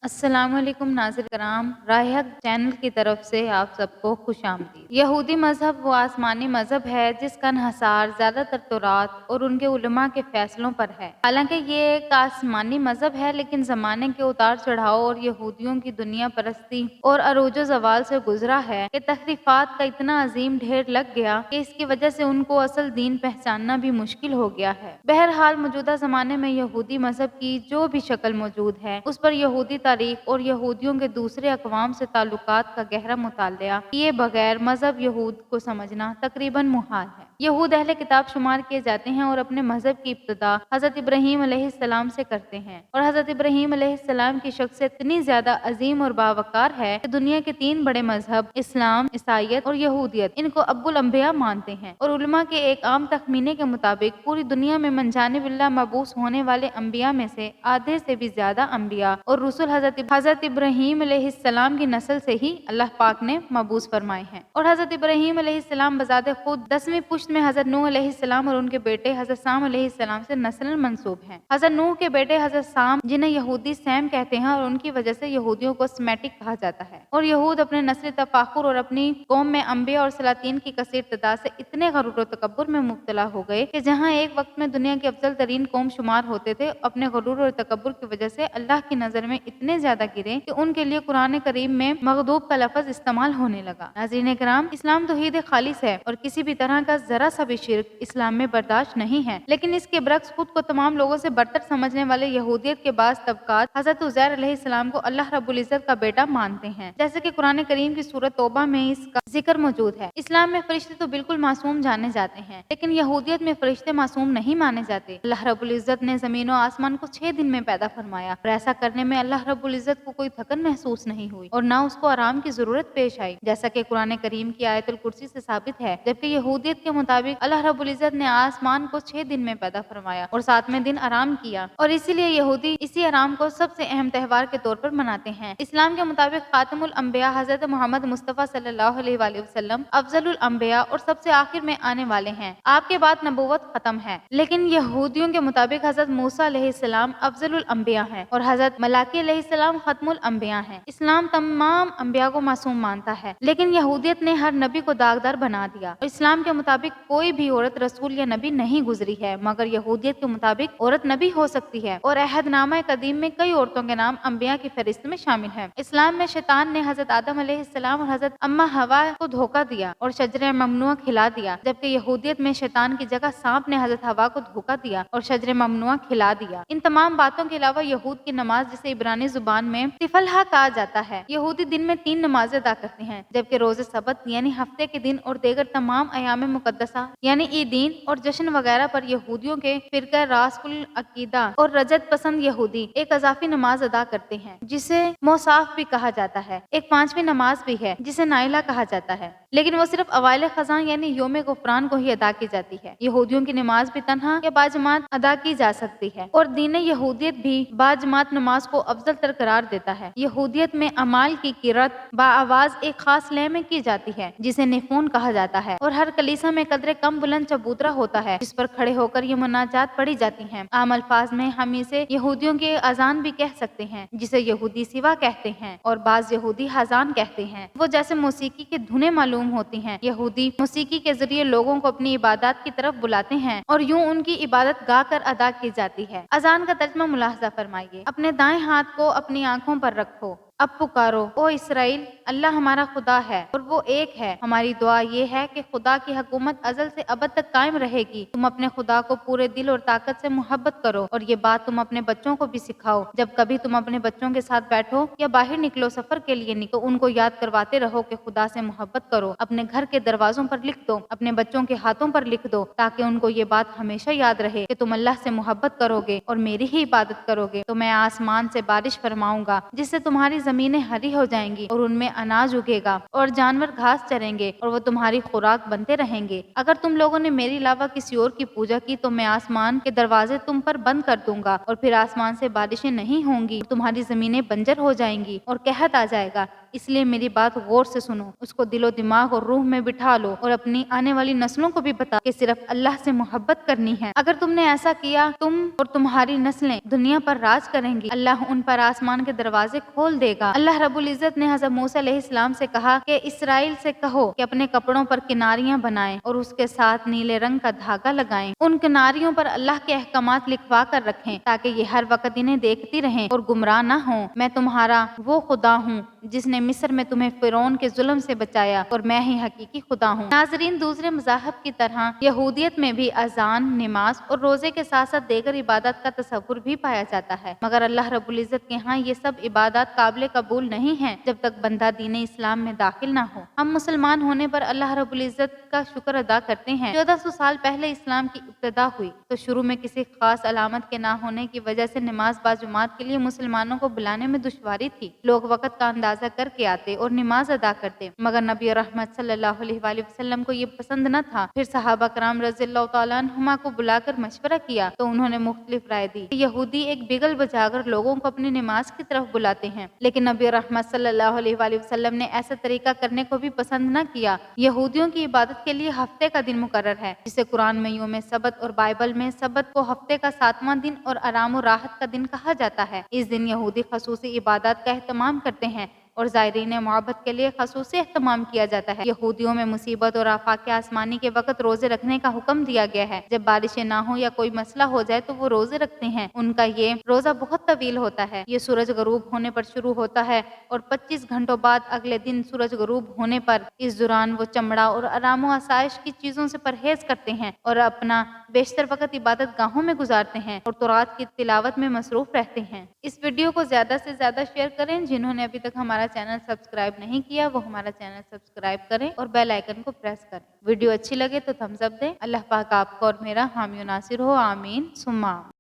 السلام علیکم ناظرین کرام، راہ حق چینل کی طرف سے آپ سب کو خوش آمدید۔ یہودی مذہب وہ آسمانی مذہب ہے جس کا انحصار زیادہ تر تورات اور ان کے علماء کے فیصلوں پر ہے۔ حالانکہ یہ ایک آسمانی مذہب ہے، لیکن زمانے کے اتار چڑھاؤ اور یہودیوں کی دنیا پرستی اور عروج و زوال سے گزرا ہے کہ تحریفات کا اتنا عظیم ڈھیر لگ گیا کہ اس کی وجہ سے ان کو اصل دین پہچاننا بھی مشکل ہو گیا ہے۔ بہرحال موجودہ زمانے میں یہودی مذہب کی جو بھی شکل موجود ہے، اس پر یہودی تاریخ اور یہودیوں کے دوسرے اقوام سے تعلقات کا گہرا مطالعہ کیے بغیر مذہب یہود کو سمجھنا تقریباً محال ہے۔ یہود اہل کتاب شمار کیے جاتے ہیں اور اپنے مذہب کی ابتدا حضرت ابراہیم علیہ السلام سے کرتے ہیں، اور حضرت ابراہیم علیہ السلام کی شخصیت اتنی زیادہ عظیم اور باوقار ہے کہ دنیا کے 3 بڑے مذہب اسلام، عیسائیت اور یہودیت ان کو ابو الانبیاء مانتے ہیں، اور علماء کے ایک عام تخمینے کے مطابق پوری دنیا میں من جانب اللہ مبعوث ہونے والے انبیاء میں سے آدھے سے بھی زیادہ انبیاء اور رسول حضرت ابراہیم علیہ السلام کی نسل سے ہی اللہ پاک نے مبعوث فرمائے ہیں، اور حضرت ابراہیم علیہ السلام بذات خود 10ویں پشت میں حضرت نوح علیہ السلام اور ان کے بیٹے حضرت سام علیہ السلام سے نسل منسوب ہیں۔ حضرت نوح کے بیٹے حضرت سام، جنہیں یہودی سیم کہتے ہیں، اور ان کی وجہ سے یہودیوں کو سمیٹک کہا جاتا ہے، اور یہود اپنے نسل تفاخر اور اپنی قوم میں انبیاء اور سلاطین کی کثیر تعداد سے اتنے غرور و تکبر میں مبتلا ہو گئے کہ جہاں ایک وقت میں دنیا کی افضل ترین قوم شمار ہوتے تھے، اپنے غرور اور تکبر کی وجہ سے اللہ کی نظر میں اتنے زیادہ گرے کہ ان کے لیے قرآن کریم میں مغضوب کا لفظ استعمال ہونے لگا۔ ناظرین کرام، اسلام توحید خالص ہے اور کسی بھی طرح کا ذرا سا بھی شرک اسلام میں برداشت نہیں ہے، لیکن اس کے برعکس خود کو تمام لوگوں سے برتر سمجھنے والے یہودیت کے بعض طبقات حضرت عزیر علیہ السلام کو اللہ رب العزت کا بیٹا مانتے ہیں، جیسے کہ قرآن کریم کی سورۃ توبہ میں اس کا ذکر موجود ہے۔ اسلام میں فرشتے تو بالکل معصوم جانے جاتے ہیں، لیکن یہودیت میں فرشتے معصوم نہیں مانے جاتے۔ اللہ رب العزت نے زمین و آسمان کو 6 دن میں پیدا فرمایا، اور ایسا کرنے میں اللہ رب العزت کو کوئی تھکن محسوس نہیں ہوئی اور نہ اس کو آرام کی ضرورت پیش آئی، جیسا کہ قرآن کریم کی آیت الکرسی سے ثابت ہے، جبکہ یہودیت کے مطابق اللہ رب العزت نے آسمان کو 6 دن میں پیدا فرمایا اور 7ویں دن آرام کیا، اور اسی لیے یہودی اسی آرام کو سب سے اہم تہوار کے طور پر مناتے ہیں۔ اسلام کے مطابق خاتم الانبیاء حضرت محمد مصطفیٰ صلی اللہ علیہ وآلہ وسلم افضل الانبیاء اور سب سے آخر میں آنے والے ہیں، آپ کے بعد نبوت ختم ہے، لیکن یہودیوں کے مطابق حضرت موسیٰ علیہ السلام افضل الانبیاء ہیں اور حضرت ملاکی علیہ السلام ختم الانبیاء ہیں۔ اسلام تمام انبیاء کو معصوم مانتا ہے، لیکن یہودیت نے ہر نبی کو داغدار بنا دیا، اور اسلام کے مطابق کوئی بھی عورت رسول یا نبی نہیں گزری ہے، مگر یہودیت کے مطابق عورت نبی ہو سکتی ہے، اور عہد نامہ قدیم میں کئی عورتوں کے نام انبیاء کی فہرست میں شامل ہیں۔ اسلام میں شیطان نے حضرت آدم علیہ السلام اور حضرت اماں حوا کو دھوکہ دیا اور شجرہ ممنوعہ کھلا دیا، جبکہ یہودیت میں شیطان کی جگہ سانپ نے حضرت حوا کو دھوکہ دیا اور شجرہ ممنوعہ کھلا دیا۔ ان تمام باتوں کے علاوہ یہود کی نماز، جسے عبرانی زبان میں تفلحہ کہا جاتا ہے، یہودی دن میں 3 نمازیں ادا کرتے ہیں، جبکہ روز سبت یعنی ہفتے کے دن اور دیگر تمام ایام مقدسہ یعنی عیدین اور جشن وغیرہ پر یہودیوں کے فرقہ راسخ العقیدہ اور رجعت پسند یہودی ایک اضافی نماز ادا کرتے ہیں، جسے موصاف بھی کہا جاتا ہے۔ ایک 5ویں نماز بھی ہے جسے نائلہ کہا جاتا ہے، لیکن وہ صرف اوائل خزاں یعنی یوم غفران کو ہی ادا کی جاتی ہے۔ یہودیوں کی نماز بھی تنہا یا باجماعت ادا کی جا سکتی ہے، اور دین یہودیت بھی باجماعت نماز کو افضل تر قرار دیتا ہے۔ یہودیت میں اعمال کی قرات بآواز ایک خاص لے میں کی جاتی ہے جسے نیفون کہا جاتا ہے، اور ہر کلیسا میں قدرے کم بلند چبوترا ہوتا ہے جس پر کھڑے ہو کر یہ مناجات پڑھی جاتی ہیں۔ عام الفاظ میں ہم اسے یہودیوں کی اذان بھی کہہ سکتے ہیں، جسے یہودی سوا کہتے ہیں اور بعض یہودی حاضان کہتے ہیں۔ وہ جیسے موسیقی کی دھنیں معلوم ہوتی ہیں، یہودی موسیقی کے ذریعے لوگوں کو اپنی عبادات کی طرف بلاتے ہیں اور یوں ان کی عبادت گا کر ادا کی جاتی ہے۔ اذان کا ترجمہ ملاحظہ فرمائیے۔ اپنے دائیں ہاتھ کو اپنی آنکھوں پر رکھو، اب پکارو، او اسرائیل، اللہ ہمارا خدا ہے اور وہ ایک ہے۔ ہماری دعا یہ ہے کہ خدا کی حکومت ازل سے ابد تک قائم رہے گی۔ تم اپنے خدا کو پورے دل اور طاقت سے محبت کرو، اور یہ بات تم اپنے بچوں کو بھی سکھاؤ۔ جب کبھی تم اپنے بچوں کے ساتھ بیٹھو یا باہر نکلو سفر کے لیے تو ان کو یاد کرواتے رہو کہ خدا سے محبت کرو۔ اپنے گھر کے دروازوں پر لکھ دو، اپنے بچوں کے ہاتھوں پر لکھ دو، تاکہ ان کو یہ بات ہمیشہ یاد رہے کہ تم اللہ سے محبت کرو گے اور میری ہی عبادت کرو گے تو میں آسمان سے بارش فرماؤں گا، جس سے تمہاری زمینیں ہری ہو جائیں گی اور ان میں اناج اگے گا اور جانور گھاس چریں گے اور وہ تمہاری خوراک بنتے رہیں گے۔ اگر تم لوگوں نے میرے علاوہ کسی اور کی پوجا کی تو میں آسمان کے دروازے تم پر بند کر دوں گا اور پھر آسمان سے بارشیں نہیں ہوں گی، تمہاری زمینیں بنجر ہو جائیں گی اور قحط آ جائے گا۔ اس لیے میری بات غور سے سنو، اس کو دل و دماغ اور روح میں بٹھا لو اور اپنی آنے والی نسلوں کو بھی بتا کہ صرف اللہ سے محبت کرنی ہے۔ اگر تم نے ایسا کیا تم اور تمہاری نسلیں دنیا پر راج کریں گی، اللہ ان پر آسمان کے دروازے کھول دے گا۔ اللہ رب العزت نے حضرت موسیٰ علیہ السلام سے کہا کہ اسرائیل سے کہو کہ اپنے کپڑوں پر کناریاں بنائیں اور اس کے ساتھ نیلے رنگ کا دھاگا لگائیں، ان کناریوں پر اللہ کے احکامات لکھوا کر رکھیں تاکہ یہ ہر وقت انہیں دیکھتی رہیں اور گمراہ نہ ہوں۔ میں تمہارا وہ خدا ہوں جس نے مصر میں تمہیں فرعون کے ظلم سے بچایا اور میں ہی حقیقی خدا ہوں۔ ناظرین، دوسرے مذاہب کی طرح یہودیت میں بھی اذان، نماز اور روزے کے ساتھ ساتھ دیگر عبادات کا تصور بھی پایا جاتا ہے، مگر اللہ رب العزت کے ہاں یہ سب عبادات قابل قبول نہیں ہیں جب تک بندہ دین اسلام میں داخل نہ ہو۔ ہم مسلمان ہونے پر اللہ رب العزت کا شکر ادا کرتے ہیں۔ 1400 سال پہلے اسلام کی ابتدا ہوئی تو شروع میں کسی خاص علامت کے نہ ہونے کی وجہ سے نماز باجماعت کے لیے مسلمانوں کو بلانے میں دشواری تھی۔ لوگ وقت کا اندازہ کر کے آتے اور نماز ادا کرتے، مگر نبی رحمت صلی اللہ علیہ وآلہ وسلم کو یہ پسند نہ تھا۔ پھر صحابہ کرام رضی اللہ تعالیٰ عنہما کو بلا کر مشورہ کیا تو انہوں نے مختلف رائے دی کہ یہودی ایک بگل بجا کر لوگوں کو اپنی نماز کی طرف بلاتے ہیں، لیکن نبی رحمت صلی اللہ علیہ وآلہ وسلم نے ایسا طریقہ کرنے کو بھی پسند نہ کیا۔ یہودیوں کی عبادت کے لیے ہفتے کا دن مقرر ہے، جسے قرآن میں یوم سبت اور بائبل میں سبت کو ہفتے کا 7واں دن اور آرام و راحت کا دن کہا جاتا ہے۔ اس دن یہودی خصوصی عبادات کا اہتمام کرتے ہیں اور زائرین معبد کے لیے خصوصی اہتمام کیا جاتا ہے۔ یہودیوں میں مصیبت اور آفاق آسمانی کے وقت روزے رکھنے کا حکم دیا گیا ہے۔ جب بارشیں نہ ہوں یا کوئی مسئلہ ہو جائے تو وہ روزے رکھتے ہیں۔ ان کا یہ روزہ بہت طویل ہوتا ہے، یہ سورج غروب ہونے پر شروع ہوتا ہے اور 25 گھنٹوں بعد اگلے دن سورج غروب ہونے پر۔ اس دوران وہ چمڑا اور آرام و آسائش کی چیزوں سے پرہیز کرتے ہیں اور اپنا بیشتر وقت عبادت گاہوں میں گزارتے ہیں اور تورات کی تلاوت میں مصروف رہتے ہیں۔ اس ویڈیو کو زیادہ سے زیادہ شیئر کریں۔ جنہوں نے ابھی تک ہمارا چینل سبسکرائب نہیں کیا وہ ہمارا چینل سبسکرائب کریں اور بیل آئیکن کو پریس کریں۔ ویڈیو اچھی لگے تو تھمز اپ دیں۔ اللہ پاک آپ کو اور میرا حامی و ناصر ہو، آمین ثم آمین۔